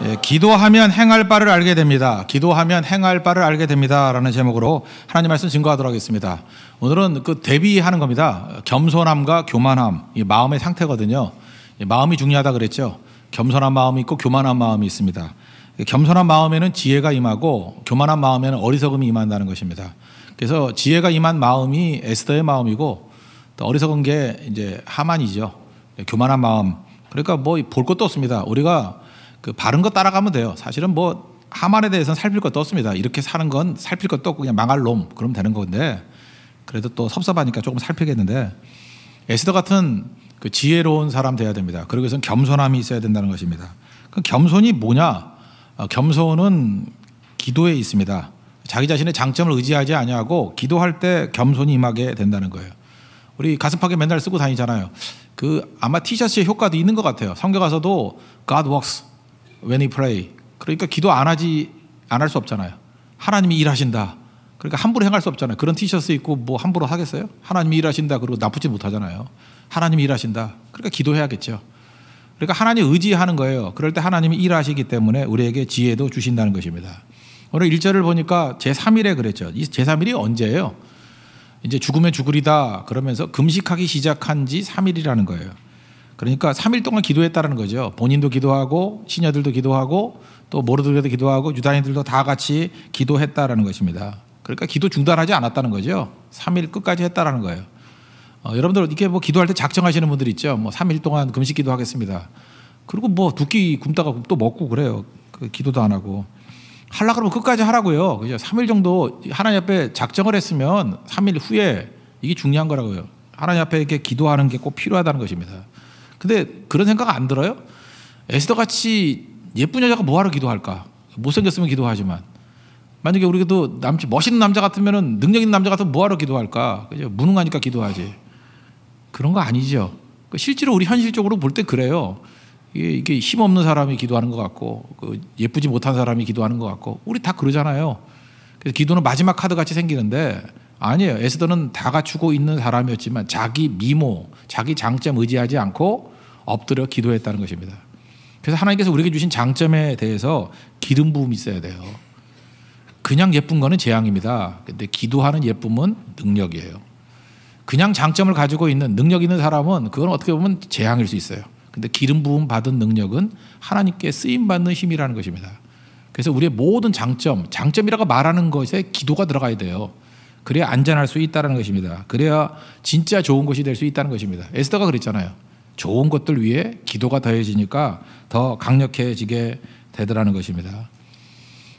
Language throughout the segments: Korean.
예, 기도하면 행할 바를 알게 됩니다. 기도하면 행할 바를 알게 됩니다. 라는 제목으로 하나님 말씀 증거하도록 하겠습니다. 오늘은 그 대비하는 겁니다. 겸손함과 교만함, 이 마음의 상태거든요. 마음이 중요하다 그랬죠. 겸손한 마음이 있고 교만한 마음이 있습니다. 겸손한 마음에는 지혜가 임하고 교만한 마음에는 어리석음이 임한다는 것입니다. 그래서 지혜가 임한 마음이 에스더의 마음이고 또 어리석은 게 이제 하만이죠. 교만한 마음. 그러니까 뭐 볼 것도 없습니다. 우리가 그 바른 거 따라가면 돼요. 사실은 뭐 하만에 대해서는 살필 것도 없습니다. 이렇게 사는 건 살필 것도 없고 그냥 망할 놈 그러면 되는 건데 그래도 또 섭섭하니까 조금 살피겠는데 에스더 같은 그 지혜로운 사람 돼야 됩니다. 그러기 위해서는 겸손함이 있어야 된다는 것입니다. 그 겸손이 뭐냐? 겸손은 기도에 있습니다. 자기 자신의 장점을 의지하지 아니하고 기도할 때 겸손이 임하게 된다는 거예요. 우리 가슴팍에 맨날 쓰고 다니잖아요. 그 아마 티셔츠의 효과도 있는 것 같아요. 성경 가서도 God works when he pray. 그러니까 기도 안 할 수 없잖아요. 하나님이 일하신다. 그러니까 함부로 행할 수 없잖아요. 그런 티셔츠 입고 뭐 함부로 하겠어요? 하나님이 일하신다. 그리고 나쁘지 못하잖아요. 하나님이 일하신다. 그러니까 기도해야겠죠. 그러니까 하나님 의지하는 거예요. 그럴 때 하나님이 일하시기 때문에 우리에게 지혜도 주신다는 것입니다. 오늘 1절을 보니까 제3일에 그랬죠. 이 제3일이 언제예요? 이제 죽으면 죽으리다 그러면서 금식하기 시작한 지 3일이라는 거예요. 그러니까 3일 동안 기도했다는 거죠. 본인도 기도하고 시녀들도 기도하고 또 모르드게도 기도하고 유다인들도 다 같이 기도했다라는 것입니다. 그러니까 기도 중단하지 않았다는 거죠. 3일 끝까지 했다라는 거예요. 여러분들 이렇게 뭐 기도할 때 작정하시는 분들 있죠. 뭐 3일 동안 금식 기도하겠습니다. 그리고 뭐 두 끼 굶다가 또 먹고 그래요. 그 기도도 안 하고. 하려고 그러면 끝까지 하라고요. 그죠? 3일 정도 하나님 앞에 작정을 했으면 3일 후에 이게 중요한 거라고요. 하나님 앞에 이렇게 기도하는 게 꼭 필요하다는 것입니다. 근데 그런 생각 안 들어요? 에스더 같이 예쁜 여자가 뭐하러 기도할까? 못생겼으면 기도하지만 만약에 우리도 멋있는 남자 같으면은 능력 있는 남자 같으면 뭐하러 기도할까? 그죠? 무능하니까 기도하지. 그런 거 아니죠. 실제로 우리 현실적으로 볼 때 그래요. 이게 힘없는 사람이 기도하는 것 같고 예쁘지 못한 사람이 기도하는 것 같고 우리 다 그러잖아요. 그래서 기도는 마지막 카드 같이 생기는데 아니에요. 에스더는 다 갖추고 있는 사람이었지만 자기 미모, 자기 장점 의지하지 않고 엎드려 기도했다는 것입니다. 그래서 하나님께서 우리에게 주신 장점에 대해서 기름 부음이 있어야 돼요. 그냥 예쁜 거는 재앙입니다. 근데 기도하는 예쁨은 능력이에요. 그냥 장점을 가지고 있는 능력 있는 사람은 그건 어떻게 보면 재앙일 수 있어요. 근데 기름 부음 받은 능력은 하나님께 쓰임 받는 힘이라는 것입니다. 그래서 우리의 모든 장점이라고 말하는 것에 기도가 들어가야 돼요. 그래야 안전할 수 있다는 것입니다. 그래야 진짜 좋은 것이 될 수 있다는 것입니다. 에스더가 그랬잖아요. 좋은 것들 위에 기도가 더해지니까 더 강력해지게 되더라는 것입니다.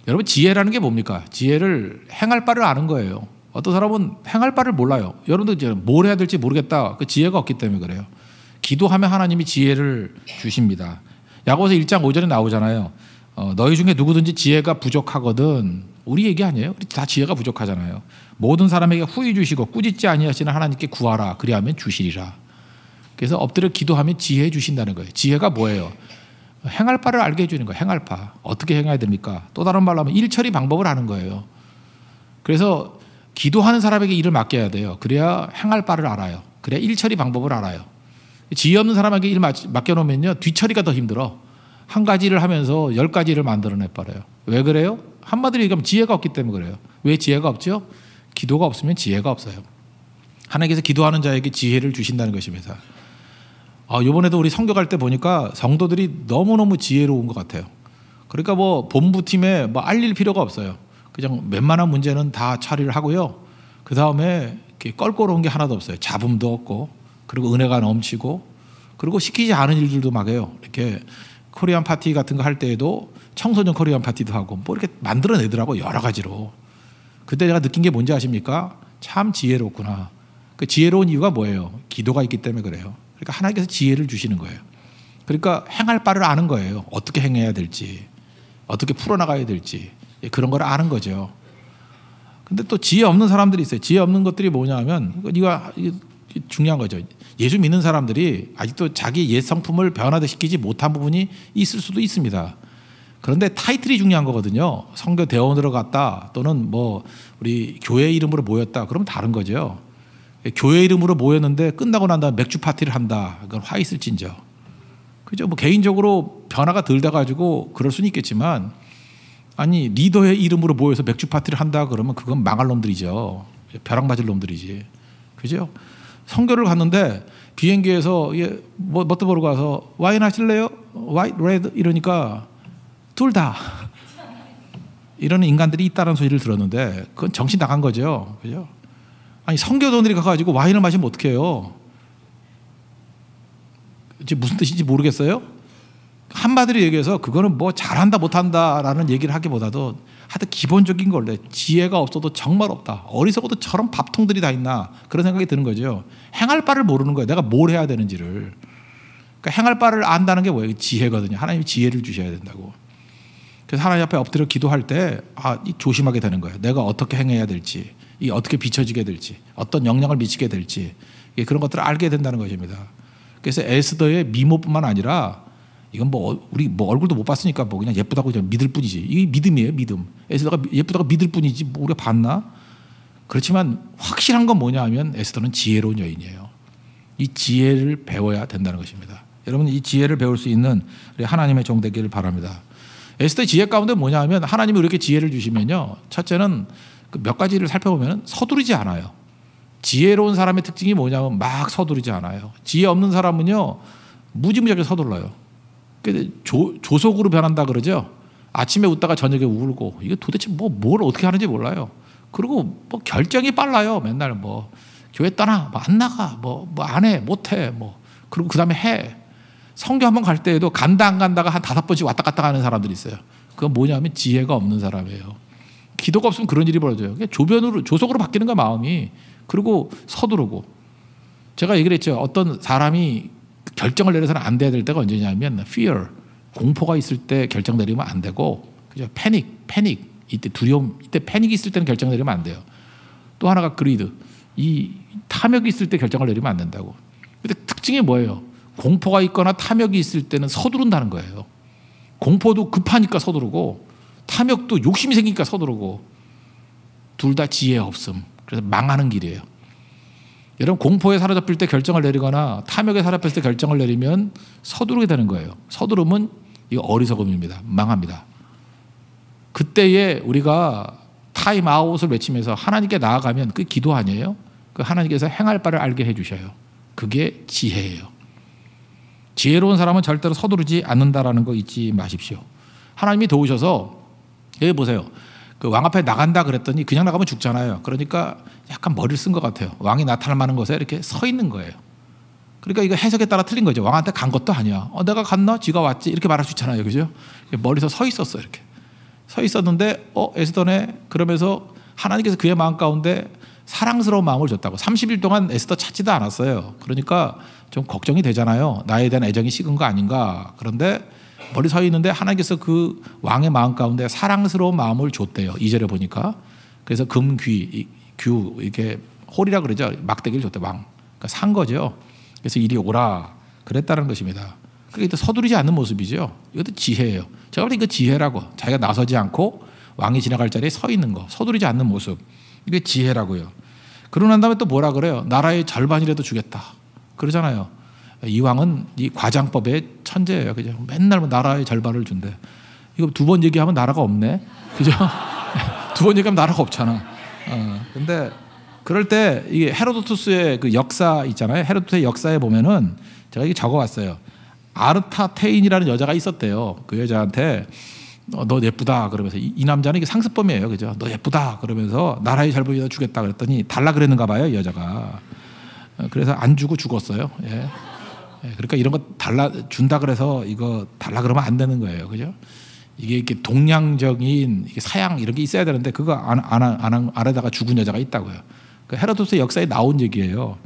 여러분 지혜라는 게 뭡니까? 지혜를 행할 바를 아는 거예요. 어떤 사람은 행할 바를 몰라요. 여러분도 이제 뭘 해야 될지 모르겠다. 그 지혜가 없기 때문에 그래요. 기도하면 하나님이 지혜를 주십니다. 야고보서 1장 5절에 나오잖아요. 너희 중에 누구든지 지혜가 부족하거든. 우리 얘기 아니에요? 우리 다 지혜가 부족하잖아요. 모든 사람에게 후히 주시고 꾸짖지 아니하시는 하나님께 구하라. 그리하면 주시리라. 그래서 엎드려 기도하면 지혜 주신다는 거예요. 지혜가 뭐예요? 행할 바를 알게 해주는 거예요. 행할 바. 어떻게 행해야 됩니까? 또 다른 말로 하면 일처리 방법을 아는 거예요. 그래서 기도하는 사람에게 일을 맡겨야 돼요. 그래야 행할 바를 알아요. 그래야 일처리 방법을 알아요. 지혜 없는 사람에게 일 맡겨놓으면요 뒤처리가 더 힘들어. 한 가지 일을 하면서 10가지 일을 만들어내버려요. 왜 그래요? 한마디로 얘기하면 지혜가 없기 때문에 그래요. 왜 지혜가 없죠? 기도가 없으면 지혜가 없어요. 하나님께서 기도하는 자에게 지혜를 주신다는 것입니다. 이번에도 우리 성격할 때 보니까 성도들이 너무너무 지혜로운 것 같아요. 그러니까 뭐 본부팀에 뭐 알릴 필요가 없어요. 그냥 웬만한 문제는 다 처리를 하고요. 그 다음에 껄끄러운 게 하나도 없어요. 잡음도 없고 그리고 은혜가 넘치고 그리고 시키지 않은 일들도 막 해요. 이렇게 코리안 파티 같은 거 할 때에도 청소년 코리안 파티도 하고 뭐 이렇게 만들어내더라고 여러 가지로. 그때 제가 느낀 게 뭔지 아십니까? 참 지혜롭구나. 그 지혜로운 이유가 뭐예요? 기도가 있기 때문에 그래요. 그러니까 하나님께서 지혜를 주시는 거예요. 그러니까 행할 바를 아는 거예요. 어떻게 행해야 될지, 어떻게 풀어나가야 될지 그런 걸 아는 거죠. 근데 또 지혜 없는 사람들이 있어요. 지혜 없는 것들이 뭐냐 하면 이거 중요한 거죠. 예수 믿는 사람들이 아직도 자기 옛 성품을 변화시키지 못한 부분이 있을 수도 있습니다. 그런데 타이틀이 중요한 거거든요. 선교 대원으로 갔다 또는 뭐 우리 교회 이름으로 모였다 그러면 다른 거죠. 교회 이름으로 모였는데 끝나고 난 다음에 맥주 파티를 한다. 그건 화 있을진저. 그죠? 뭐 개인적으로 변화가 덜 돼가지고 그럴 수는 있겠지만, 아니 리더의 이름으로 모여서 맥주 파티를 한다 그러면 그건 망할 놈들이죠. 벼락 맞을 놈들이지. 그죠? 선교를 갔는데 비행기에서 뭣도 모르고 가서 와인 하실래요? 화이트, 레드 이러니까 둘 다 이러는 인간들이 있다는 소리를 들었는데 그건 정신 나간 거죠. 그죠? 아니 선교도들이 가가지고 와인을 마시면 어떡해요? 이제 무슨 뜻인지 모르겠어요. 한마디로 얘기해서 그거는 뭐 잘한다 못한다라는 얘기를 하기보다도 하여튼 기본적인 걸래. 지혜가 없어도 정말 없다. 어리석어도 저런 밥통들이 다 있나 그런 생각이 드는 거죠. 행할 바를 모르는 거예요. 내가 뭘 해야 되는지를. 그러니까 행할 바를 안다는 게 뭐예요? 지혜거든요. 하나님이 지혜를 주셔야 된다고. 그래서 하나님 앞에 엎드려 기도할 때 조심하게 되는 거예요. 내가 어떻게 행해야 될지, 이 어떻게 비춰지게 될지, 어떤 영향을 미치게 될지 그런 것들을 알게 된다는 것입니다. 그래서 에스더의 미모뿐만 아니라 이건 뭐 우리 뭐 얼굴도 못 봤으니까 뭐 그냥 예쁘다고 그냥 믿을 뿐이지. 이게 믿음이에요, 믿음. 에스더가 예쁘다고 믿을 뿐이지 뭐 우리가 봤나? 그렇지만 확실한 건 뭐냐 하면 에스더는 지혜로운 여인이에요. 이 지혜를 배워야 된다는 것입니다. 여러분 이 지혜를 배울 수 있는 우리 하나님의 종 되기를 바랍니다. 에스더의 지혜 가운데 뭐냐 하면 하나님이 이렇게 지혜를 주시면요. 첫째는 그 몇 가지를 살펴보면 서두르지 않아요. 지혜로운 사람의 특징이 뭐냐면 막 서두르지 않아요. 지혜 없는 사람은요. 무지무지하게 서둘러요. 조속으로 변한다 그러죠. 아침에 웃다가 저녁에 울고 이게 도대체 뭘 어떻게 하는지 몰라요. 그리고 뭐 결정이 빨라요. 맨날 뭐 교회 떠나, 뭐 안 나가, 뭐 안 해, 못 해, 뭐 그리고 그 다음에 해. 성교 한번 갈 때에도 간다 안 간다가 한 5번씩 왔다 갔다 하는 사람들이 있어요. 그건 뭐냐면 지혜가 없는 사람이에요. 기도가 없으면 그런 일이 벌어져요. 조속으로 바뀌는 거야 마음이. 그리고 서두르고. 제가 얘기를 했죠. 어떤 사람이 결정을 내려서는 안 돼야 될 때가 언제냐면 fear, 공포가 있을 때 결정 내리면 안 되고, 그죠? 패닉, 이때 두려움, 이때 패닉이 있을 때는 결정 내리면 안 돼요. 또 하나가 greed, 이 탐욕이 있을 때 결정을 내리면 안 된다고. 근데 특징이 뭐예요? 공포가 있거나 탐욕이 있을 때는 서두른다는 거예요. 공포도 급하니까 서두르고 탐욕도 욕심이 생기니까 서두르고 둘 다 지혜 없음. 그래서 망하는 길이에요. 여러분 공포에 사로잡힐 때 결정을 내리거나 탐욕에 사로잡힐 때 결정을 내리면 서두르게 되는 거예요. 서두르면 이거 어리석음입니다. 망합니다. 그때에 우리가 타임 아웃을 외치면서 하나님께 나아가면 그 기도 아니에요? 그 하나님께서 행할 바를 알게 해주셔요. 그게 지혜예요. 지혜로운 사람은 절대로 서두르지 않는다라는 거 잊지 마십시오. 하나님이 도우셔서 여기 보세요. 그 왕 앞에 나간다 그랬더니 그냥 나가면 죽잖아요. 그러니까 약간 머리를 쓴 것 같아요. 왕이 나타날 만한 곳에 이렇게 서 있는 거예요. 그러니까 이거 해석에 따라 틀린 거죠. 왕한테 간 것도 아니야. 내가 갔나? 지가 왔지. 이렇게 말할 수 있잖아요. 그죠? 머리서 서 있었어요. 이렇게. 서 있었는데 에스더네 그러면서 하나님께서 그의 마음 가운데 사랑스러운 마음을 줬다고. 30일 동안 에스더 찾지도 않았어요. 그러니까 좀 걱정이 되잖아요. 나에 대한 애정이 식은 거 아닌가. 그런데 멀리 서 있는데 하나님께서 그 왕의 마음 가운데 사랑스러운 마음을 줬대요. 2절에 보니까. 그래서 규 이렇게 홀이라 그러죠. 막대기를 줬대 왕. 그러니까 산 거죠. 그래서 이리 오라 그랬다는 것입니다. 그게 또 서두르지 않는 모습이죠. 이것도 지혜예요. 제가 볼 때 이거 지혜라고. 자기가 나서지 않고 왕이 지나갈 자리에 서 있는 거. 서두르지 않는 모습. 이게 지혜라고요. 그러고 난 다음에 또 뭐라 그래요? 나라의 절반이라도 주겠다. 그러잖아요. 이 왕은 이 과장법의 천재예요. 그죠? 맨날 나라의 절반을 준대. 이거 2번 얘기하면 나라가 없네. 그죠? 2번 얘기하면 나라가 없잖아. 근데 그럴 때 이게 헤로도투스의 그 역사 있잖아요. 헤로도투스의 역사에 보면은 제가 이게 적어왔어요. 아르타테인이라는 여자가 있었대요. 그 여자한테 너 예쁘다 그러면서 이 남자는 이게 상습범이에요. 그죠? 너 예쁘다 그러면서 나라의 절반이다 주겠다 그랬더니 달라 그랬는가 봐요. 이 여자가. 그래서 안 주고 죽었어요. 예. 그러니까 이런 거 달라 준다 그래서 이거 달라 그러면 안 되는 거예요. 그죠? 이게 이렇게 동양적인 이게 사양 이런 게 있어야 되는데 그거 안 하다가 죽은 여자가 있다고요. 그 헤로도스의 역사에 나온 얘기예요.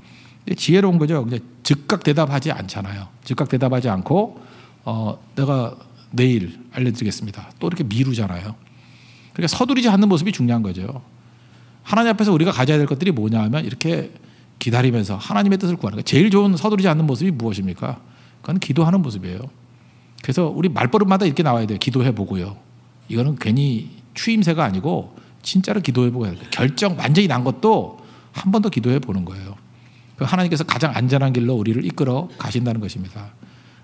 지혜로운 거죠. 그냥 즉각 대답하지 않잖아요. 즉각 대답하지 않고 내가 내일 알려드리겠습니다. 또 이렇게 미루잖아요. 그러니까 서두르지 않는 모습이 중요한 거죠. 하나님 앞에서 우리가 가져야 될 것들이 뭐냐 하면 이렇게 기다리면서 하나님의 뜻을 구하는 거예요. 제일 좋은 서두르지 않는 모습이 무엇입니까? 그건 기도하는 모습이에요. 그래서 우리 말버릇마다 이렇게 나와야 돼요. 기도해 보고요. 이거는 괜히 추임새가 아니고 진짜로 기도해 보고 해야 돼요. 결정 완전히 난 것도 한 번 더 기도해 보는 거예요. 하나님께서 가장 안전한 길로 우리를 이끌어 가신다는 것입니다.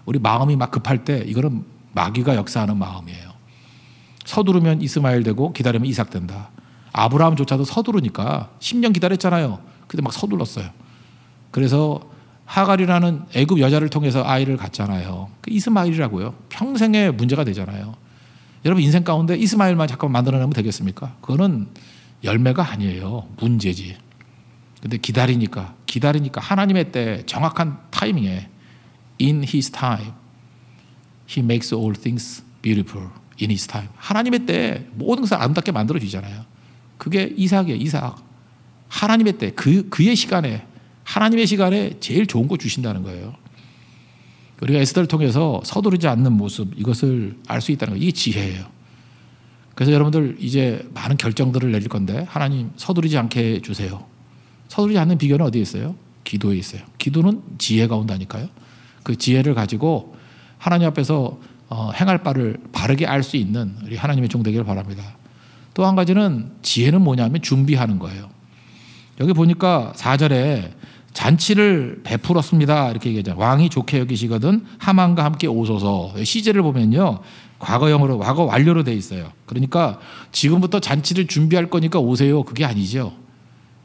우리 마음이 막 급할 때 이거는 마귀가 역사하는 마음이에요. 서두르면 이스마엘 되고 기다리면 이삭 된다. 아브라함조차도 서두르니까 10년 기다렸잖아요. 근데 막 서둘렀어요. 그래서 하갈이라는 애굽 여자를 통해서 아이를 갖잖아요. 그 이스마엘이라고요. 평생의 문제가 되잖아요. 여러분 인생 가운데 이스마엘만 잠깐 만들어내면 되겠습니까? 그거는 열매가 아니에요. 문제지. 근데 기다리니까 하나님의 때 정확한 타이밍에 in his time he makes all things beautiful in his time. 하나님의 때 모든 것을 아름답게 만들어지잖아요. 그게 이삭이에요. 이삭. 하나님의 때 그의 시간에 하나님의 시간에 제일 좋은 거 주신다는 거예요. 우리가 에스더를 통해서 서두르지 않는 모습 이것을 알 수 있다는 거예요. 이게 지혜예요. 그래서 여러분들 이제 많은 결정들을 내릴 건데 하나님 서두르지 않게 해주세요. 서두르지 않는 비결은 어디에 있어요? 기도에 있어요. 기도는 지혜가 온다니까요. 그 지혜를 가지고 하나님 앞에서 행할 바를 바르게 알 수 있는 우리 하나님의 종 되기를 바랍니다. 또 한 가지는 지혜는 뭐냐면 준비하는 거예요. 여기 보니까 4절에 잔치를 베풀었습니다 이렇게 얘기하잖아요. 왕이 좋게 여기시거든 하만과 함께 오소서. 시제를 보면요 과거형으로 과거 완료로 돼 있어요. 그러니까 지금부터 잔치를 준비할 거니까 오세요 그게 아니죠.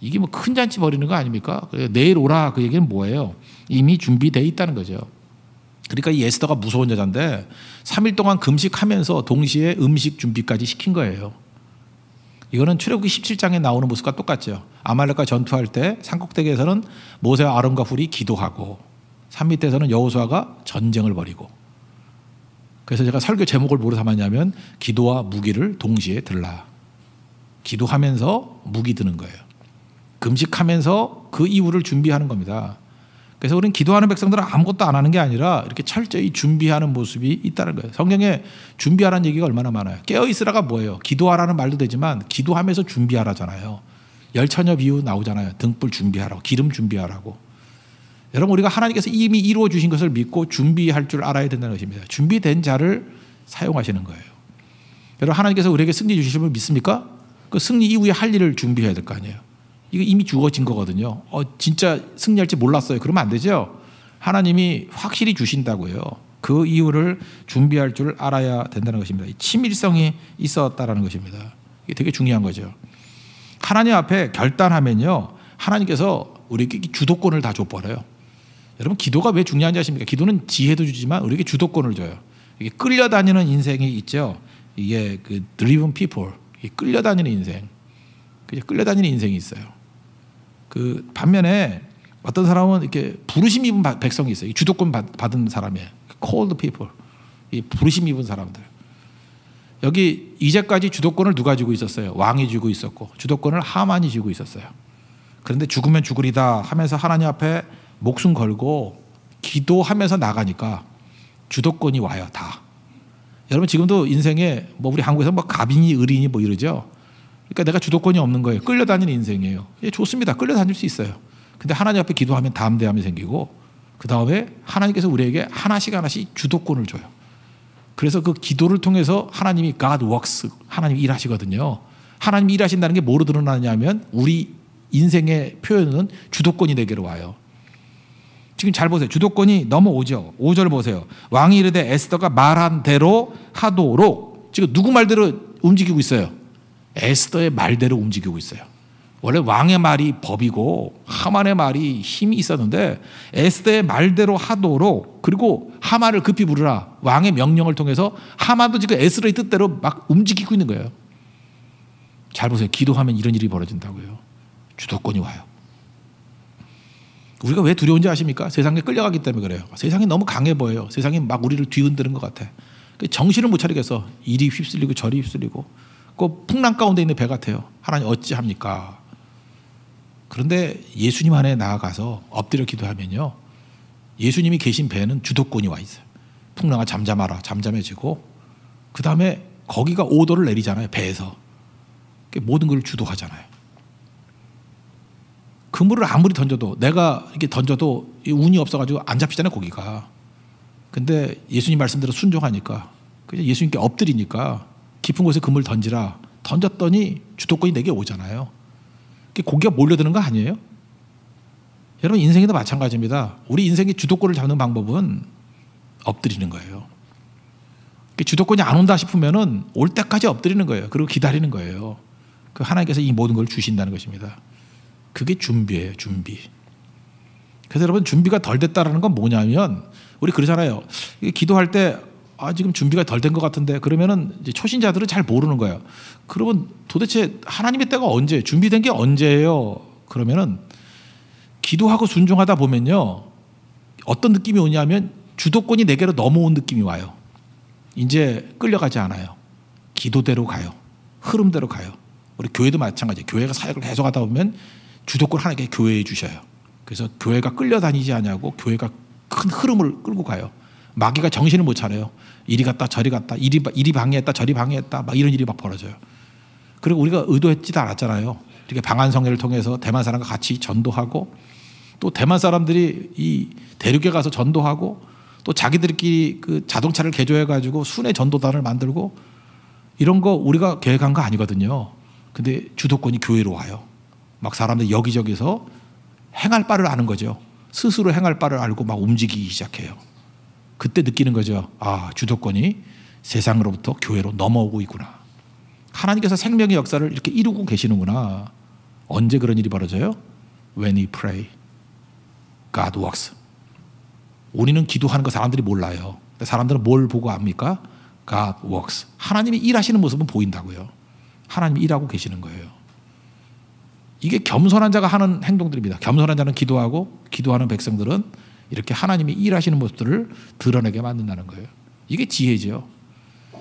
이게 뭐 큰 잔치 벌이는 거 아닙니까? 내일 오라 그 얘기는 뭐예요? 이미 준비되어 있다는 거죠. 그러니까 이 에스더가 무서운 여자인데 3일 동안 금식하면서 동시에 음식 준비까지 시킨 거예요. 이거는 출애굽기 17장에 나오는 모습과 똑같죠. 아말렉과 전투할 때 산꼭대기에서는 모세와 아론과 훌이 기도하고 산 밑에서는 여호수아가 전쟁을 벌이고. 그래서 제가 설교 제목을 뭐로 삼았냐면 기도와 무기를 동시에 들라. 기도하면서 무기 드는 거예요. 금식하면서 그 이후를 준비하는 겁니다. 그래서 우리는 기도하는 백성들은 아무것도 안 하는 게 아니라 이렇게 철저히 준비하는 모습이 있다는 거예요. 성경에 준비하라는 얘기가 얼마나 많아요. 깨어있으라가 뭐예요? 기도하라는 말도 되지만 기도하면서 준비하라잖아요. 열처녀 비유 나오잖아요. 등불 준비하라고, 기름 준비하라고. 여러분 우리가 하나님께서 이미 이루어 주신 것을 믿고 준비할 줄 알아야 된다는 것입니다. 준비된 자를 사용하시는 거예요. 여러분 하나님께서 우리에게 승리 주시는 걸 믿습니까? 그 승리 이후에 할 일을 준비해야 될 거 아니에요. 이거 이미 주어진 거거든요. 진짜 승리할지 몰랐어요. 그러면 안 되죠. 하나님이 확실히 주신다고요. 그 이유를 준비할 줄 알아야 된다는 것입니다. 친밀성이 있었다라는 것입니다. 이게 되게 중요한 거죠. 하나님 앞에 결단하면요, 하나님께서 우리에게 주도권을 다 줘버려요. 여러분 기도가 왜 중요한지 아십니까? 기도는 지혜도 주지만 우리에게 주도권을 줘요. 이게 끌려다니는 인생이 있죠. 이게 그 driven people, 이게 끌려다니는 인생, 끌려다니는 인생이 있어요. 그 반면에 어떤 사람은 이렇게 부르심 입은 백성이 있어요. 주도권 받은 사람이에요. Called people, 이 부르심 입은 사람들. 여기 이제까지 주도권을 누가 쥐고 있었어요? 왕이 쥐고 있었고 주도권을 하만이 쥐고 있었어요. 그런데 죽으면 죽으리다 하면서 하나님 앞에 목숨 걸고 기도하면서 나가니까 주도권이 와요. 다. 여러분 지금도 인생에 뭐 우리 한국에서 뭐 갑인이 을인이 뭐 이러죠. 그러니까 내가 주도권이 없는 거예요. 끌려다니는 인생이에요. 예, 좋습니다. 끌려다닐 수 있어요. 근데 하나님 앞에 기도하면 담대함이 생기고 그 다음에 하나님께서 우리에게 하나씩 하나씩 주도권을 줘요. 그래서 그 기도를 통해서 하나님이 God works, 하나님이 일하시거든요. 하나님이 일하신다는 게 뭐로 드러나냐면 우리 인생의 표현은 주도권이 내게로 와요. 지금 잘 보세요. 주도권이 넘어오죠. 5절 보세요. 왕이 이르되 에스더가 말한 대로 하도록. 지금 누구 말대로 움직이고 있어요? 에스더의 말대로 움직이고 있어요. 원래 왕의 말이 법이고 하만의 말이 힘이 있었는데 에스더의 말대로 하도록, 그리고 하만을 급히 부르라. 왕의 명령을 통해서 하만도 지금 에스더의 뜻대로 막 움직이고 있는 거예요. 잘 보세요. 기도하면 이런 일이 벌어진다고요. 주도권이 와요. 우리가 왜 두려운지 아십니까? 세상에 끌려가기 때문에 그래요. 세상이 너무 강해 보여요. 세상이 막 우리를 뒤흔드는 것 같아. 정신을 못 차리겠어. 이리 휩쓸리고 저리 휩쓸리고. 그 풍랑 가운데 있는 배 같아요. 하나님 어찌합니까? 그런데 예수님 안에 나아가서 엎드려 기도하면요, 예수님이 계신 배는 주도권이 와 있어요. 풍랑아 잠잠하라. 잠잠해지고 그 다음에 거기가 오더를 내리잖아요. 배에서. 모든 걸 주도하잖아요. 그물을 아무리 던져도, 내가 이렇게 던져도 운이 없어가지고 안 잡히잖아요. 거기가. 근데 예수님 말씀대로 순종하니까, 그냥 예수님께 엎드리니까 깊은 곳에 그물 던지라. 던졌더니 주도권이 내게 오잖아요. 고기가 몰려드는 거 아니에요? 여러분 인생에도 마찬가지입니다. 우리 인생의 주도권을 잡는 방법은 엎드리는 거예요. 주도권이 안 온다 싶으면은 올 때까지 엎드리는 거예요. 그리고 기다리는 거예요. 그 하나님께서 이 모든 걸 주신다는 것입니다. 그게 준비예요, 준비. 그래서 여러분 준비가 덜 됐다라는 건 뭐냐면 우리 그러잖아요. 기도할 때 지금 준비가 덜 된 것 같은데 그러면은 이제 초신자들은 잘 모르는 거예요. 그러면 도대체 하나님의 때가 언제, 준비된 게 언제예요? 그러면은 기도하고 순종하다 보면요 어떤 느낌이 오냐면 주도권이 내게로 넘어온 느낌이 와요. 이제 끌려가지 않아요. 기도대로 가요. 흐름대로 가요. 우리 교회도 마찬가지예요. 교회가 사역을 계속 하다 보면 주도권 하나님께 교회에 주셔요. 그래서 교회가 끌려다니지 않냐고 교회가 큰 흐름을 끌고 가요. 마귀가 정신을 못 차려요. 이리 갔다 저리 갔다 이리 방해했다 저리 방해했다 막 이런 일이 막 벌어져요. 그리고 우리가 의도했지도 않았잖아요. 이렇게 방한성회를 통해서 대만 사람과 같이 전도하고 또 대만 사람들이 이 대륙에 가서 전도하고 또 자기들끼리 그 자동차를 개조해가지고 순회 전도단을 만들고 이런 거 우리가 계획한 거 아니거든요. 근데 주도권이 교회로 와요. 막 사람들이 여기저기서 행할 바를 아는 거죠. 스스로 행할 바를 알고 막 움직이기 시작해요. 그때 느끼는 거죠. 주도권이 세상으로부터 교회로 넘어오고 있구나. 하나님께서 생명의 역사를 이렇게 이루고 계시는구나. 언제 그런 일이 벌어져요? When we pray, God works. 우리는 기도하는 거 사람들이 몰라요. 사람들은 뭘 보고 압니까? God works. 하나님이 일하시는 모습은 보인다고요. 하나님이 일하고 계시는 거예요. 이게 겸손한 자가 하는 행동들입니다. 겸손한 자는 기도하고 기도하는 백성들은 이렇게 하나님이 일하시는 모습들을 드러내게 만든다는 거예요. 이게 지혜죠.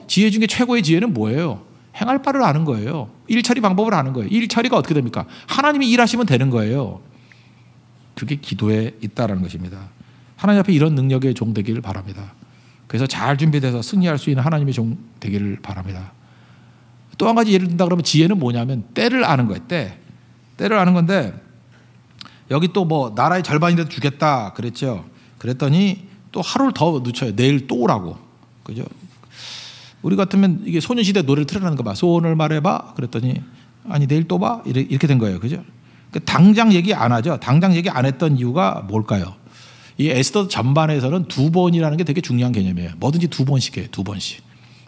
지혜 중에 최고의 지혜는 뭐예요? 행할 바를 아는 거예요. 일처리 방법을 아는 거예요. 일처리가 어떻게 됩니까? 하나님이 일하시면 되는 거예요. 그게 기도에 있다는 것입니다. 하나님 앞에 이런 능력의 종 되기를 바랍니다. 그래서 잘 준비돼서 승리할 수 있는 하나님의 종 되기를 바랍니다. 또 한 가지 예를 든다 그러면 지혜는 뭐냐면 때를 아는 거예요. 때를 아는 건데 여기 또 뭐 나라의 절반이라도 주겠다 그랬죠. 그랬더니 또 하루를 더 늦춰요. 내일 또 오라고. 그죠? 우리 같으면 이게 소년시대 노래를 틀어놓는 거 봐. 소원을 말해봐. 그랬더니 아니 내일 또 봐. 이렇게 된 거예요. 그죠? 당장 얘기 안 하죠. 당장 얘기 안 했던 이유가 뭘까요? 이 에스더 전반에서는 두 번이라는 게 되게 중요한 개념이에요. 뭐든지 두 번씩 해요. 두 번씩.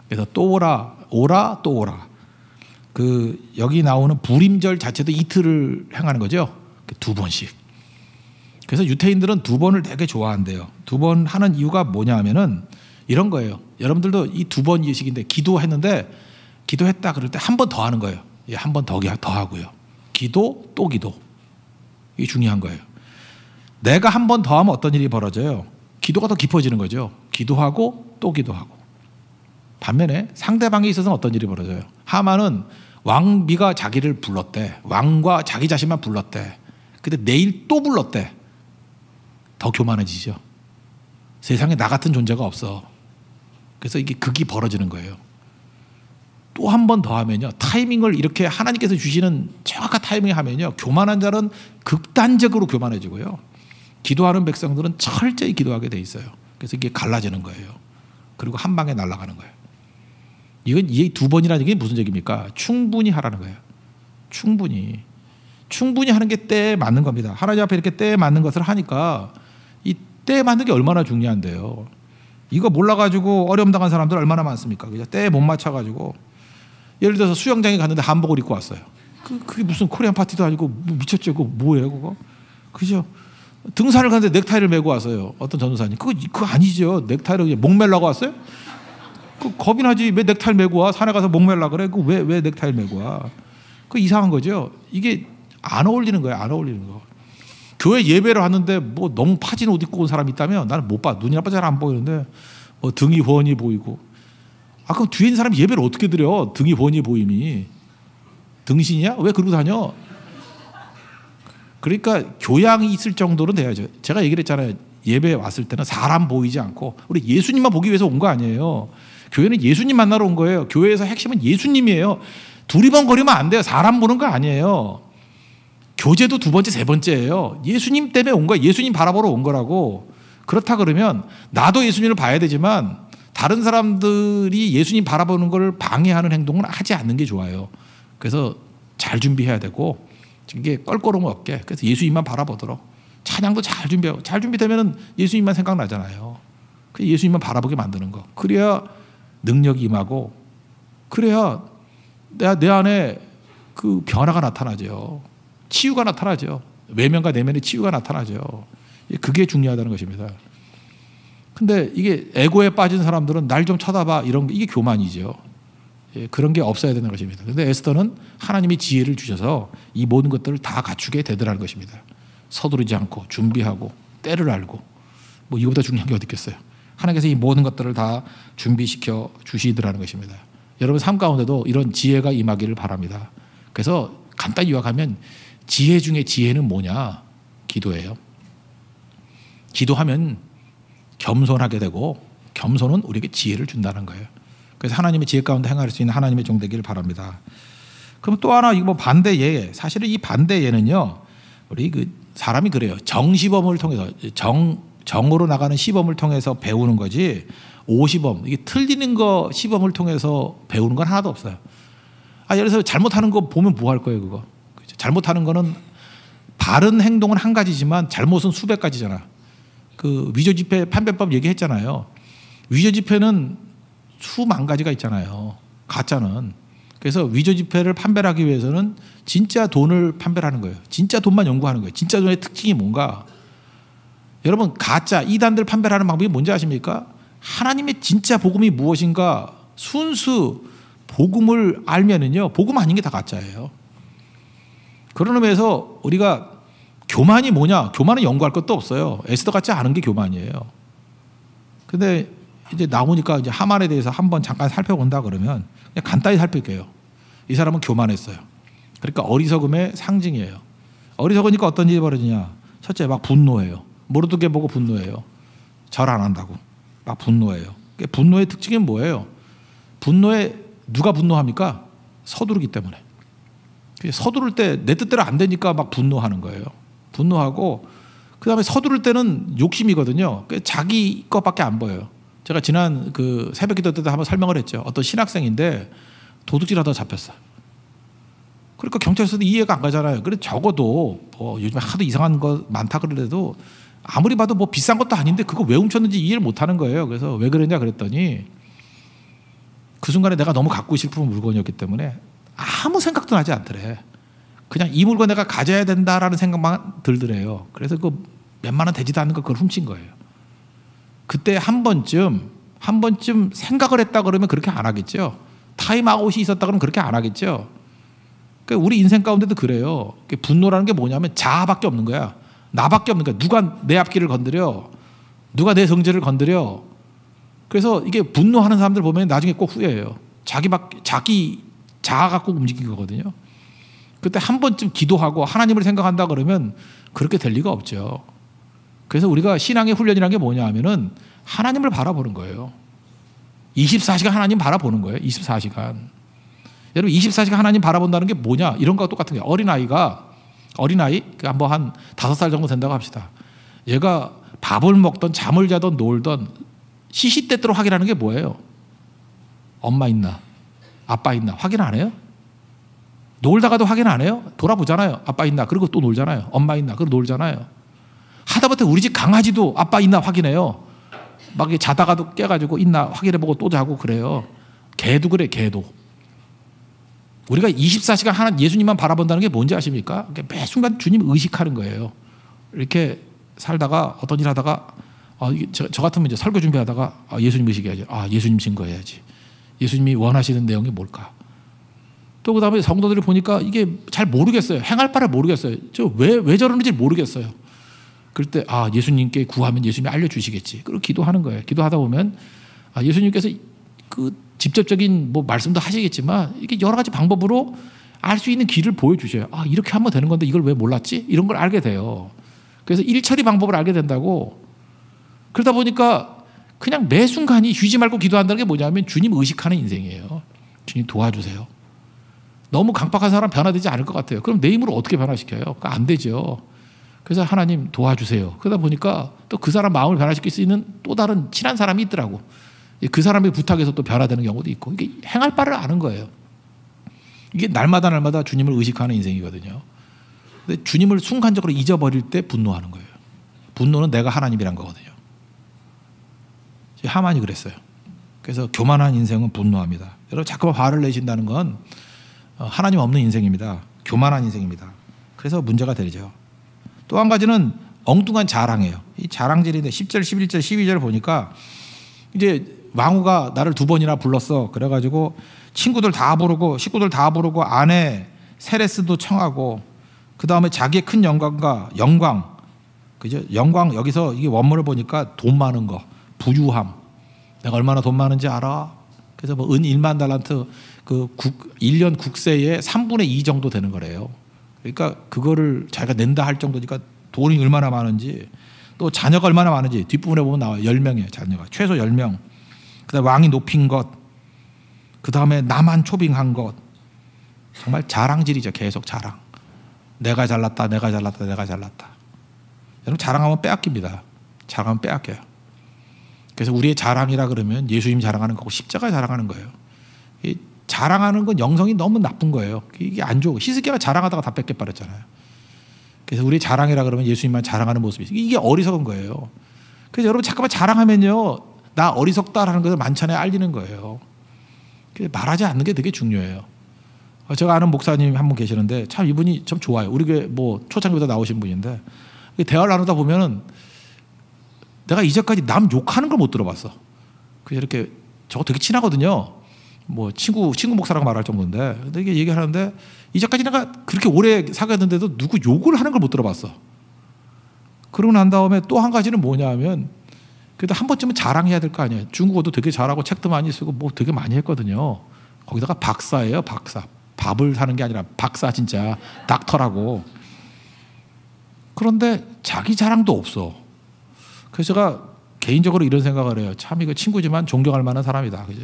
그래서 또 오라, 오라, 또 오라. 여기 나오는 불임절 자체도 이틀을 행하는 거죠. 두 번씩. 그래서 유태인들은 두 번을 되게 좋아한대요. 두 번 하는 이유가 뭐냐 하면은 이런 거예요. 여러분들도 이 두 번 예식인데 기도했는데 기도했다 그럴 때 한 번 더 하는 거예요. 한 번 더 하고요. 기도 또 기도. 이게 중요한 거예요. 내가 한 번 더 하면 어떤 일이 벌어져요? 기도가 더 깊어지는 거죠. 기도하고 또 기도하고. 반면에 상대방에 있어서는 어떤 일이 벌어져요? 하만은 왕비가 자기를 불렀대. 왕과 자기 자신만 불렀대. 근데 내일 또 불렀대. 더 교만해지죠. 세상에 나 같은 존재가 없어. 그래서 이게 극이 벌어지는 거예요. 또 한 번 더 하면요. 타이밍을 이렇게 하나님께서 주시는 정확한 타이밍에 하면요. 교만한 자는 극단적으로 교만해지고요. 기도하는 백성들은 철저히 기도하게 돼 있어요. 그래서 이게 갈라지는 거예요. 그리고 한 방에 날아가는 거예요. 이건 이 두 번이라는 게 무슨 얘기입니까? 충분히 하라는 거예요. 충분히 하는 게 때에 맞는 겁니다. 하나님 앞에 이렇게 때에 맞는 것을 하니까 이 때에 맞는 게 얼마나 중요한데요. 이거 몰라가지고 어려움 당한 사람들 얼마나 많습니까? 그죠? 때에 못 맞춰가지고 예를 들어서 수영장에 갔는데 한복을 입고 왔어요. 그게 무슨 코리안 파티도 아니고 미쳤죠. 그거 뭐예요, 그거? 그죠? 등산을 가는데 넥타이를 메고 왔어요. 어떤 전도사님. 그거 아니죠. 넥타이를 그냥 목 매려고 왔어요? 겁이 나지. 왜 넥타이를 메고 와? 산에 가서 목 매려고 그래? 왜 넥타이를 메고 와? 그거 이상한 거죠. 이게 안 어울리는 거예요. 안 어울리는 거. 교회 예배를 하는데 뭐 너무 파진 옷 입고 온 사람이 있다면 나는 못 봐. 눈이 나빠 잘 안 보이는데 뭐 등이 훤히 보이고. 그럼 뒤에 있는 사람이 예배를 어떻게 드려? 등이 훤히 보임이. 등신이야? 왜 그러고 다녀? 그러니까 교양이 있을 정도는 돼야죠. 제가 얘기를 했잖아요. 예배에 왔을 때는 사람 보이지 않고 우리 예수님만 보기 위해서 온 거 아니에요. 교회는 예수님 만나러 온 거예요. 교회에서 핵심은 예수님이에요. 두리번거리면 안 돼요. 사람 보는 거 아니에요. 교제도 두 번째, 세 번째예요. 예수님 때문에 온 거예요. 예수님 바라보러 온 거라고. 그렇다 그러면 나도 예수님을 봐야 되지만 다른 사람들이 예수님 바라보는 걸 방해하는 행동은 하지 않는 게 좋아요. 그래서 잘 준비해야 되고 이게 껄끄러움 없게 그래서 예수님만 바라보도록 찬양도 잘 준비하고 잘 준비되면 예수님만 생각나잖아요. 예수님만 바라보게 만드는 거. 그래야 능력이 임하고, 그래야 내 안에 그 변화가 나타나죠. 치유가 나타나죠. 외면과 내면의 치유가 나타나죠. 그게 중요하다는 것입니다. 근데 이게 에고에 빠진 사람들은 날 좀 쳐다봐 이런 게, 이게 교만이죠. 그런 게 없어야 되는 것입니다. 그런데 에스더는 하나님이 지혜를 주셔서 이 모든 것들을 다 갖추게 되더라는 것입니다. 서두르지 않고 준비하고 때를 알고, 뭐 이거보다 중요한 게 어디 있겠어요. 하나님께서 이 모든 것들을 다 준비시켜 주시더라는 것입니다. 여러분 삶 가운데도 이런 지혜가 임하기를 바랍니다. 그래서 간단히 요약하면 지혜 중에 지혜는 뭐냐? 기도예요. 기도하면 겸손하게 되고, 겸손은 우리에게 지혜를 준다는 거예요. 그래서 하나님의 지혜 가운데 행할 수 있는 하나님의 종 되기를 바랍니다. 그럼 또 하나, 이거 뭐 반대 예. 사실은 이 반대 예는요, 우리 그 사람이 그래요. 정시범을 통해서, 정으로 나가는 시범을 통해서 배우는 거지, 오시범, 이게 틀리는 거 시범을 통해서 배우는 건 하나도 없어요. 예를 들어서 잘못하는 거 보면 뭐 할 거예요, 그거. 그렇죠? 잘못하는 거는, 바른 행동은 한 가지지만 잘못은 수백 가지잖아. 그 위조지폐 판별법 얘기했잖아요. 위조지폐는 수만 가지가 있잖아요. 가짜는. 그래서 위조지폐를 판별하기 위해서는 진짜 돈을 판별하는 거예요. 진짜 돈만 연구하는 거예요. 진짜 돈의 특징이 뭔가. 여러분, 가짜 이단들 판별하는 방법이 뭔지 아십니까? 하나님의 진짜 복음이 무엇인가 순수 복음을 알면은요, 복음 아닌 게 다 가짜예요. 그런 의미에서 우리가 교만이 뭐냐? 교만은 연구할 것도 없어요. 에스더 같지 않은 게 교만이에요. 근데 이제 나오니까 이제 하만에 대해서 한번 잠깐 살펴본다 그러면 그냥 간단히 살펴볼게요. 이 사람은 교만했어요. 그러니까 어리석음의 상징이에요. 어리석으니까 어떤 일이 벌어지냐? 첫째, 막 분노해요. 모르게 보고 분노해요. 절 안 한다고. 막 분노해요. 분노의 특징이 뭐예요? 분노에 누가 분노합니까? 서두르기 때문에. 서두를 때 내 뜻대로 안 되니까 막 분노하는 거예요. 분노하고, 그 다음에 서두를 때는 욕심이거든요. 자기 것밖에 안 보여요. 제가 지난 그 새벽 기도 때도 한번 설명을 했죠. 어떤 신학생인데 도둑질하다 잡혔어요. 그러니까 경찰서도 이해가 안 가잖아요. 그래 적어도 뭐 요즘에 하도 이상한 거 많다 그러더라도 아무리 봐도 뭐 비싼 것도 아닌데 그거 왜 훔쳤는지 이해를 못 하는 거예요. 그래서 왜 그랬냐 그랬더니 그 순간에 내가 너무 갖고 싶은 물건이었기 때문에 아무 생각도 나지 않더래. 그냥 이 물건 내가 가져야 된다라는 생각만 들더래요. 그래서 그 몇만 원 되지도 않는 거 그걸 훔친 거예요. 그때 한 번쯤 생각을 했다 그러면 그렇게 안 하겠죠. 타임아웃이 있었다 그러면 그렇게 안 하겠죠. 그러니까 우리 인생 가운데도 그래요. 분노라는 게 뭐냐면 자아밖에 없는 거야. 나밖에 없는 거야. 누가 내 앞길을 건드려? 누가 내 성질을 건드려? 그래서 이게 분노하는 사람들 보면 나중에 꼭 후회해요. 자기 자아 갖고 움직인 거거든요. 그때 한 번쯤 기도하고 하나님을 생각한다 그러면 그렇게 될 리가 없죠. 그래서 우리가 신앙의 훈련이라는 게 뭐냐 하면은 하나님을 바라보는 거예요. 24시간 하나님 바라보는 거예요. 24시간. 여러분 24시간 하나님 바라본다는 게 뭐냐? 이런 거와 똑같은 거예요. 어린아이 한번 한 5살 정도 된다고 합시다. 얘가 밥을 먹던 잠을 자던 놀던 시시때때로 확인하는 게 뭐예요? 엄마 있나? 아빠 있나? 확인 안 해요? 놀다가도 확인 안 해요? 돌아보잖아요. 아빠 있나? 그리고 또 놀잖아요. 엄마 있나? 그리고 놀잖아요. 하다못해 우리 집 강아지도 아빠 있나 확인해요. 막 자다가도 깨가지고 있나 확인해보고 또 자고 그래요. 개도 그래, 개도. 우리가 24시간 하나 예수님만 바라본다는 게 뭔지 아십니까? 매 순간 주님 의식하는 거예요. 이렇게 살다가 어떤 일 하다가 저 같으면 이제 설교 준비하다가 예수님 의식해야지. 예수님 증거해야지. 예수님이 원하시는 내용이 뭘까? 또 그 다음에 성도들을 보니까 이게 잘 모르겠어요. 행할 바를 모르겠어요. 왜 저러는지 모르겠어요. 그럴 때 예수님께 구하면 예수님이 알려주시겠지. 그리고 기도하는 거예요. 기도하다 보면 예수님께서 그 직접적인 뭐 말씀도 하시겠지만 이게 여러 가지 방법으로 알 수 있는 길을 보여주셔요. 이렇게 하면 되는 건데 이걸 왜 몰랐지? 이런 걸 알게 돼요. 그래서 일처리 방법을 알게 된다고. 그러다 보니까 그냥 매 순간이 쉬지 말고 기도한다는 게 뭐냐면 주님 의식하는 인생이에요. 주님 도와주세요. 너무 강박한 사람 변화되지 않을 것 같아요. 그럼 내 힘으로 어떻게 변화시켜요? 안 되죠. 그래서 하나님 도와주세요. 그러다 보니까 또 그 사람 마음을 변화시킬 수 있는 또 다른 친한 사람이 있더라고. 그 사람의 부탁에서 또 변화되는 경우도 있고. 이게 행할 바를 아는 거예요. 이게 날마다 주님을 의식하는 인생이거든요. 근데 주님을 순간적으로 잊어버릴 때 분노하는 거예요. 분노는 내가 하나님이란 거거든요. 하만이 그랬어요. 그래서 교만한 인생은 분노합니다. 여러분 자꾸만 화를 내신다는 건 하나님 없는 인생입니다. 교만한 인생입니다. 그래서 문제가 되죠. 또 한 가지는 엉뚱한 자랑이에요. 이 자랑질인데 10절, 11절, 12절 보니까 이제 왕후가 나를 2번이나 불렀어. 그래가지고 친구들 다 부르고 식구들 다 부르고 아내 세레스도 청하고 그 다음에 자기의 큰 영광과 영광, 그죠? 영광 여기서 이게 원문을 보니까 돈 많은 거, 부유함. 내가 얼마나 돈 많은지 알아? 그래서 뭐 은 1만 달란트 1년 국세의 3분의 2 정도 되는 거래요. 그러니까 그거를 자기가 낸다 할 정도니까 돈이 얼마나 많은지, 또 자녀가 얼마나 많은지 뒷부분에 보면 나와요. 10명이에요. 자녀가 최소 10명. 그다음에 왕이 높인 것, 그다음에 나만 초빙한 것. 정말 자랑질이죠. 계속 자랑. 내가 잘났다, 내가 잘났다, 내가 잘났다. 여러분 자랑하면 빼앗깁니다. 자랑하면 빼앗겨요. 그래서 우리의 자랑이라 그러면 예수님 자랑하는 거고 십자가 자랑하는 거예요. 이 자랑하는 건 영성이 너무 나쁜 거예요. 이게 안 좋고, 히스기야가 자랑하다가 다 뺏겨버렸잖아요. 그래서 우리 자랑이라 그러면 예수님만 자랑하는 모습이, 이게 어리석은 거예요. 그래서 여러분 잠깐만 자랑하면요, 나 어리석다라는 것을 만천에 알리는 거예요. 말하지 않는 게 되게 중요해요. 제가 아는 목사님 한 분 계시는데 참 이분이 참 좋아요. 우리 교회 뭐 초창기부터 나오신 분인데 대화를 나누다 보면은 내가 이제까지 남 욕하는 걸 못 들어봤어. 그래서 이렇게 저거 되게 친하거든요. 뭐 친구 목사라고 말할 정도인데, 근데 이게 얘기하는데 이제까지 내가 그렇게 오래 사귀었는데도 누구 욕을 하는 걸 못 들어봤어. 그러고 난 다음에 또 한 가지는 뭐냐면, 그래도 한 번쯤은 자랑해야 될 거 아니에요. 중국어도 되게 잘하고 책도 많이 쓰고 뭐 되게 많이 했거든요. 거기다가 박사예요, 박사. 밥을 사는 게 아니라 박사, 진짜 닥터라고. 그런데 자기 자랑도 없어. 그래서 제가 개인적으로 이런 생각을 해요. 참 이거 친구지만 존경할 만한 사람이다, 그죠?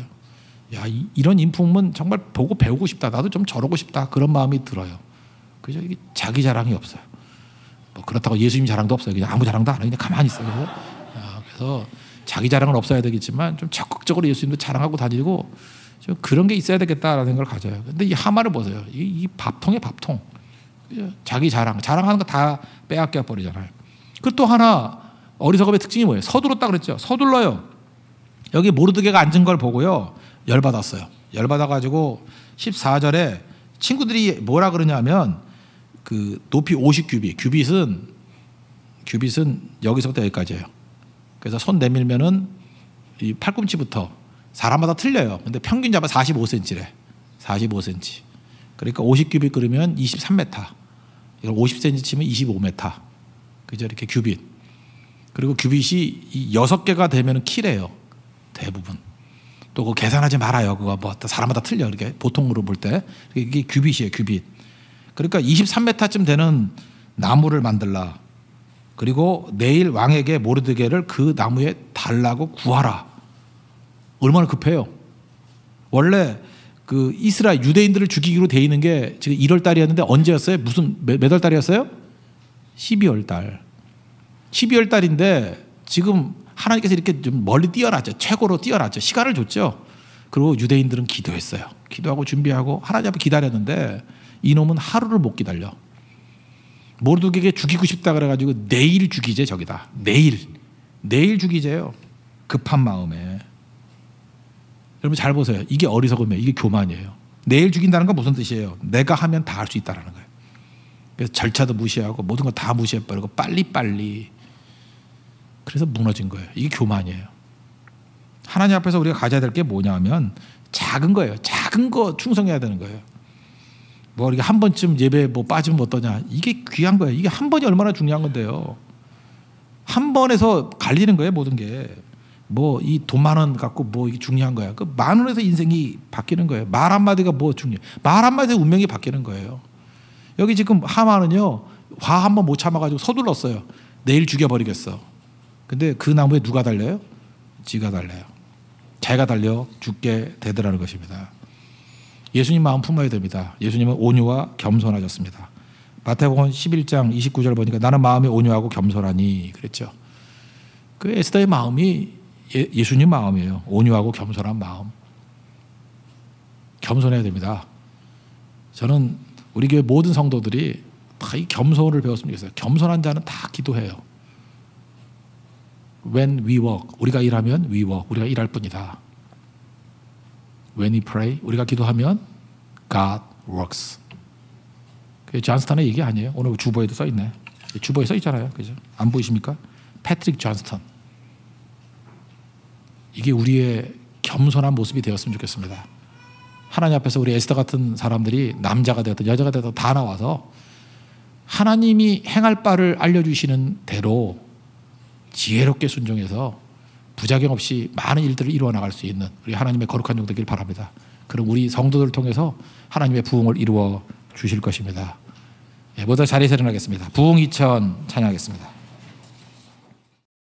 야, 이런 인품은 정말 보고 배우고 싶다. 나도 좀 저러고 싶다. 그런 마음이 들어요. 그죠? 이게 자기 자랑이 없어요. 뭐 그렇다고 예수님 자랑도 없어요. 그냥 아무 자랑도 안 해요. 그냥 가만히 있어요. 그래서 자기 자랑은 없어야 되겠지만 좀 적극적으로 예수님도 자랑하고 다니고 좀 그런 게 있어야 되겠다라는 생각을 가져요. 근데 이 하만을 보세요. 이 밥통에 밥통. 그죠? 자기 자랑하는 거 다 빼앗겨 버리잖아요. 그리고 또 하나 어리석음의 특징이 뭐예요? 서둘렀다 그랬죠. 서둘러요. 여기 모르드게가 앉은 걸 보고요, 열받았어요. 열받아가지고 14절에 친구들이 뭐라 그러냐면 그 높이 50규빗, 규빗은 여기서부터 여기까지예요. 그래서 손 내밀면은 이 팔꿈치부터 사람마다 틀려요. 근데 평균 잡아 45cm래. 45cm. 그러니까 50규빗 그러면 23m. 이걸 50cm 치면 25m. 그죠? 이렇게 규빗. 그리고 규빗이 6개가 되면 키래요. 대부분. 또 그거 계산하지 말아요. 그거 뭐 사람마다 틀려. 이렇게 보통으로 볼 때. 이게 규빗이에요, 규빗. 그러니까 23m쯤 되는 나무를 만들라. 그리고 내일 왕에게 모르드게를 그 나무에 달라고 구하라. 얼마나 급해요. 원래 그 이스라엘 유대인들을 죽이기로 돼 있는 게 지금 1월 달이었는데 언제였어요? 무슨 몇 월 달이었어요? 12월 달. 12월 달인데 지금 하나님께서 이렇게 좀 멀리 뛰어났죠. 최고로 뛰어났죠. 시간을 줬죠. 그리고 유대인들은 기도했어요. 기도하고 준비하고 하나님 앞에 기다렸는데 이놈은 하루를 못 기다려. 모르드게에게 죽이고 싶다 그래가지고 내일 죽이제 저기다. 내일 죽이제요. 급한 마음에. 여러분 잘 보세요. 이게 어리석음이에요. 이게 교만이에요. 내일 죽인다는 건 무슨 뜻이에요? 내가 하면 다 할 수 있다는 거예요. 그래서 절차도 무시하고 모든 거 다 무시해버리고 빨리빨리. 그래서 무너진 거예요. 이게 교만이에요. 하나님 앞에서 우리가 가져야 될 게 뭐냐면 작은 거예요. 작은 거 충성해야 되는 거예요. 뭐 우리가 한 번쯤 예배 뭐 빠지면 어떠냐. 이게 귀한 거예요. 이게 한 번이 얼마나 중요한 건데요. 한 번에서 갈리는 거예요, 모든 게. 뭐 이 돈 10,000원 갖고 뭐 이게 중요한 거야. 그 10,000원에서 인생이 바뀌는 거예요. 말 한마디가 뭐 중요해. 말 한마디에 운명이 바뀌는 거예요. 여기 지금 하만은요, 화 한 번 못 참아가지고 서둘렀어요. 내일 죽여버리겠어. 근데 그 나무에 누가 달려요? 지가 달려요. 자기가 달려 죽게 되더라는 것입니다. 예수님 마음 품어야 됩니다. 예수님은 온유와 겸손하셨습니다. 마태복음 11장 29절 보니까 나는 마음이 온유하고 겸손하니 그랬죠. 그 에스더의 마음이 예수님 마음이에요. 온유하고 겸손한 마음. 겸손해야 됩니다. 저는 우리 교회 모든 성도들이 다 이 겸손을 배웠으면 좋겠어요. 겸손한 자는 다 기도해요. When we work, 우리가 일하면 we work, 우리가 일할 뿐이다. When we pray, 우리가 기도하면 God works. 그게 존스턴의 얘기 아니에요. 오늘 주보에도 써 있네. 주보에 써 있잖아요. 그죠? 안 보이십니까? 패트릭 존스턴. 이게 우리의 겸손한 모습이 되었으면 좋겠습니다. 하나님 앞에서 우리 에스더 같은 사람들이 남자가 되었든 여자가 되었든 다 나와서 하나님이 행할 바를 알려주시는 대로 지혜롭게 순종해서 부작용 없이 많은 일들을 이루어 나갈 수 있는 우리 하나님의 거룩한 종 되길 바랍니다. 그럼 우리 성도들을 통해서 하나님의 부흥을 이루어 주실 것입니다. 모두 자리에서 일어나겠습니다. 부흥 2000 찬양하겠습니다.